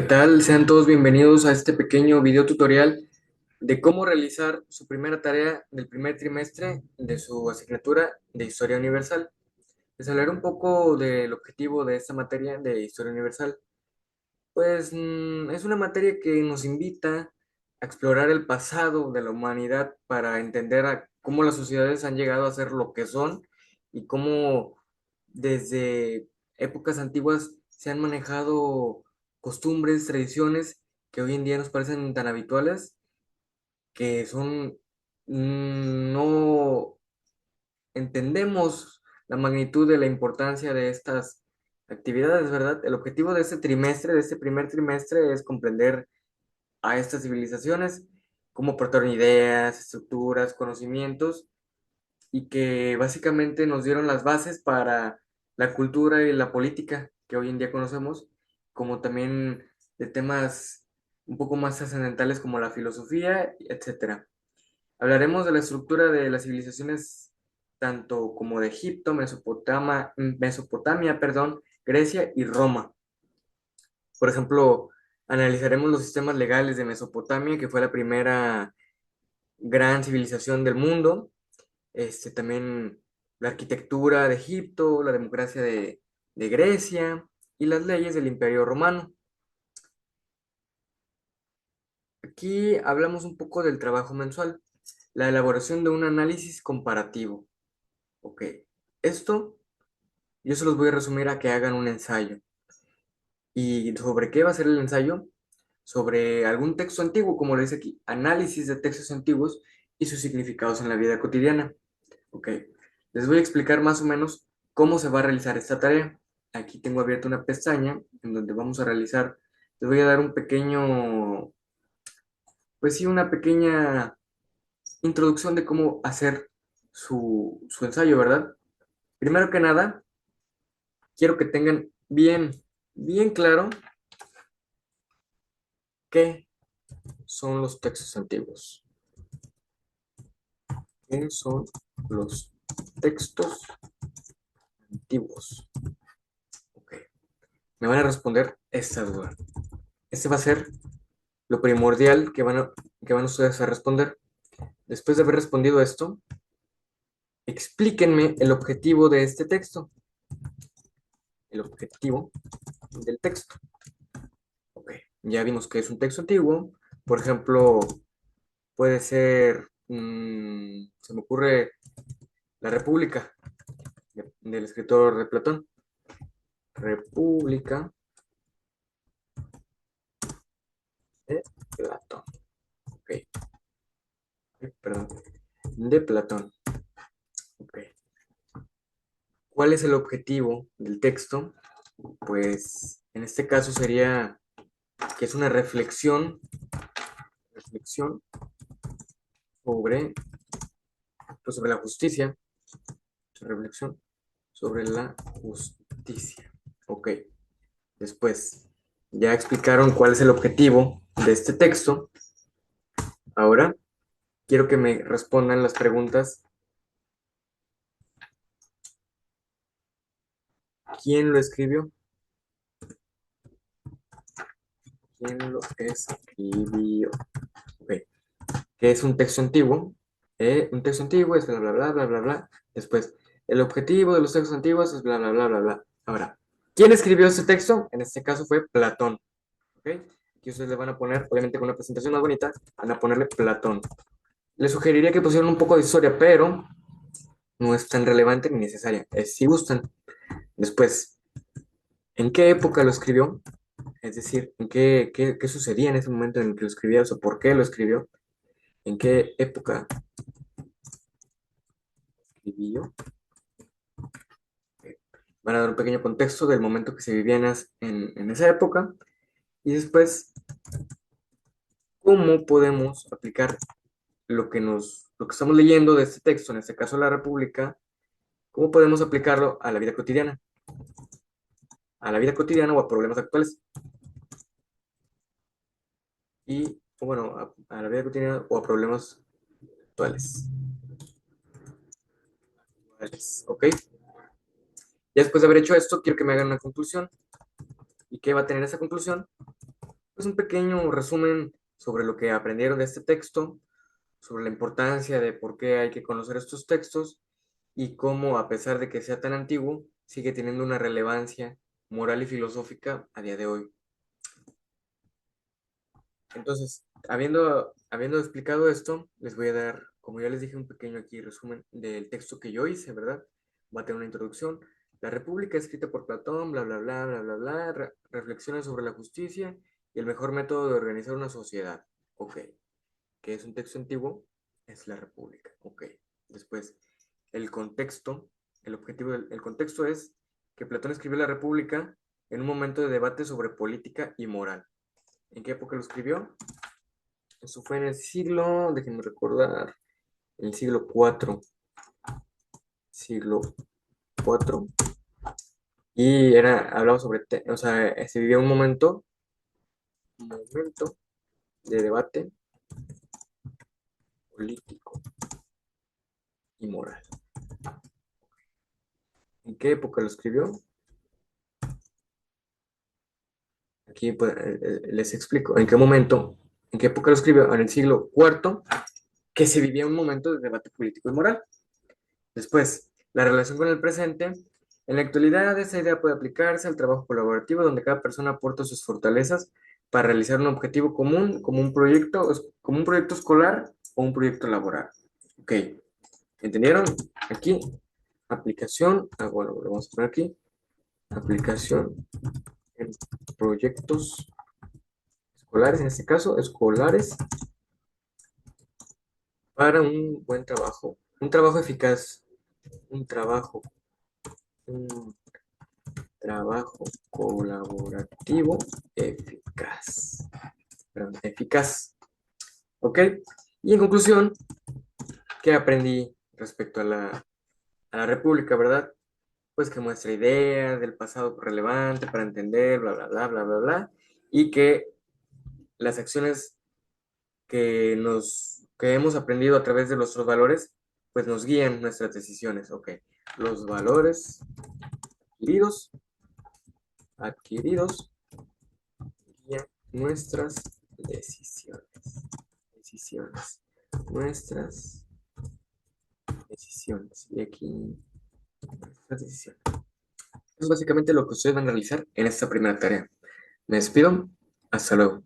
¿Qué tal? Sean todos bienvenidos a este pequeño video tutorial de cómo realizar su primera tarea del primer trimestre de su asignatura de Historia Universal. Les hablaré un poco del objetivo de esta materia de Historia Universal. Pues es una materia que nos invita a explorar el pasado de la humanidad para entender cómo las sociedades han llegado a ser lo que son y cómo desde épocas antiguas se han manejado costumbres, tradiciones que hoy en día nos parecen tan habituales, que son, no entendemos la magnitud de la importancia de estas actividades, ¿verdad? El objetivo de este trimestre, de este primer trimestre, es comprender a estas civilizaciones, cómo aportaron ideas, estructuras, conocimientos, y que básicamente nos dieron las bases para la cultura y la política que hoy en día conocemos, como también de temas un poco más trascendentales como la filosofía, etcétera. Hablaremos de la estructura de las civilizaciones tanto como de Egipto, Mesopotamia, perdón, Grecia y Roma. Por ejemplo, analizaremos los sistemas legales de Mesopotamia, que fue la primera gran civilización del mundo. También la arquitectura de Egipto, la democracia de Grecia y las leyes del Imperio Romano. Aquí hablamos un poco del trabajo mensual, la elaboración de un análisis comparativo. Ok, esto yo se los voy a resumir a que hagan un ensayo. ¿Y sobre qué va a ser el ensayo? Sobre algún texto antiguo, como lo dice aquí, análisis de textos antiguos y sus significados en la vida cotidiana. Ok, les voy a explicar más o menos cómo se va a realizar esta tarea. Aquí tengo abierta una pestaña en donde vamos a realizar, les voy a dar un pequeño, pues sí, una pequeña introducción de cómo hacer su ensayo, ¿verdad? Primero que nada, quiero que tengan bien claro qué son los textos antiguos. ¿Qué son los textos antiguos? Ok, me van a responder esta duda. Este va a ser lo primordial que van ustedes a responder. Después de haber respondido esto, explíquenme el objetivo de este texto. El objetivo del texto. Ok, ya vimos que es un texto antiguo. Por ejemplo, puede ser, se me ocurre La República, del escritor de Platón. República de Platón. Ok, perdón. De Platón. Ok. ¿Cuál es el objetivo del texto? Pues en este caso sería que es una reflexión sobre, pues, sobre la justicia, reflexión sobre la justicia. Ok, después ya explicaron cuál es el objetivo de este texto. Ahora quiero que me respondan las preguntas. ¿Quién lo escribió? ¿Quién lo escribió? Ok, ¿qué es un texto antiguo? Un texto antiguo es bla, bla, bla, bla, bla, bla. Después, el objetivo de los textos antiguos es bla, bla, bla, bla, bla. Ahora, ¿quién escribió este texto? En este caso fue Platón. ¿Ok? Aquí ustedes le van a poner, obviamente con una presentación más bonita, van a ponerle Platón. Les sugeriría que pusieran un poco de historia, pero no es tan relevante ni necesaria. Es si gustan. Después, ¿en qué época lo escribió? Es decir, ¿en qué sucedía en ese momento en el que lo escribía? O sea, ¿por qué lo escribió? ¿En qué época escribió? Van a dar un pequeño contexto del momento que se vivía en esa época. Y después, ¿cómo podemos aplicar lo que estamos leyendo de este texto, en este caso la República, cómo podemos aplicarlo a la vida cotidiana? A la vida cotidiana o a problemas actuales. O bueno, a la vida cotidiana o a problemas actuales. ¿Ok? Ya después de haber hecho esto, quiero que me hagan una conclusión. ¿Y qué va a tener esa conclusión? pues un pequeño resumen sobre lo que aprendieron de este texto, sobre la importancia de por qué hay que conocer estos textos y cómo, a pesar de que sea tan antiguo, sigue teniendo una relevancia moral y filosófica a día de hoy. Entonces, habiendo explicado esto, les voy a dar, como ya les dije, un pequeño aquí resumen del texto que yo hice, ¿verdad? Va a tener una introducción. La República, escrita por Platón, bla, bla, bla, bla, bla, bla, reflexiones sobre la justicia y el mejor método de organizar una sociedad. Ok. Que es un texto antiguo, es la República. Ok. Después, el contexto, el contexto es que Platón escribió la República en un momento de debate sobre política y moral. ¿En qué época lo escribió? Eso fue en el siglo, déjenme recordar, en el siglo IV, siglo IV, y hablaba sobre, o sea, se vivía un momento de debate político y moral. ¿En qué época lo escribió? Aquí pues, les explico. ¿En qué momento? ¿En qué época lo escribió? En el siglo IV, que se vivía un momento de debate político y moral. Después, la relación con el presente. En la actualidad, esa idea puede aplicarse al trabajo colaborativo, donde cada persona aporta sus fortalezas para realizar un objetivo común, como un proyecto escolar o un proyecto laboral. Ok, ¿entendieron? Aquí, aplicación, bueno, lo vamos a poner aquí, aplicación en proyectos escolares, en este caso, escolares, para un buen trabajo, un trabajo eficaz, un trabajo, un trabajo colaborativo eficaz. Perdón, eficaz. ¿Ok? Y en conclusión, ¿qué aprendí respecto a la República, verdad? Pues que muestra ideas del pasado relevante para entender, bla, bla, bla, bla, bla, bla. Y que las acciones que hemos aprendido a través de nuestros valores, pues nos guían nuestras decisiones. Ok. Los valores adquiridos, adquiridos guían nuestras decisiones. Decisiones. Nuestras decisiones. Y aquí, nuestras decisiones. Es básicamente lo que ustedes van a realizar en esta primera tarea. Me despido. Hasta luego.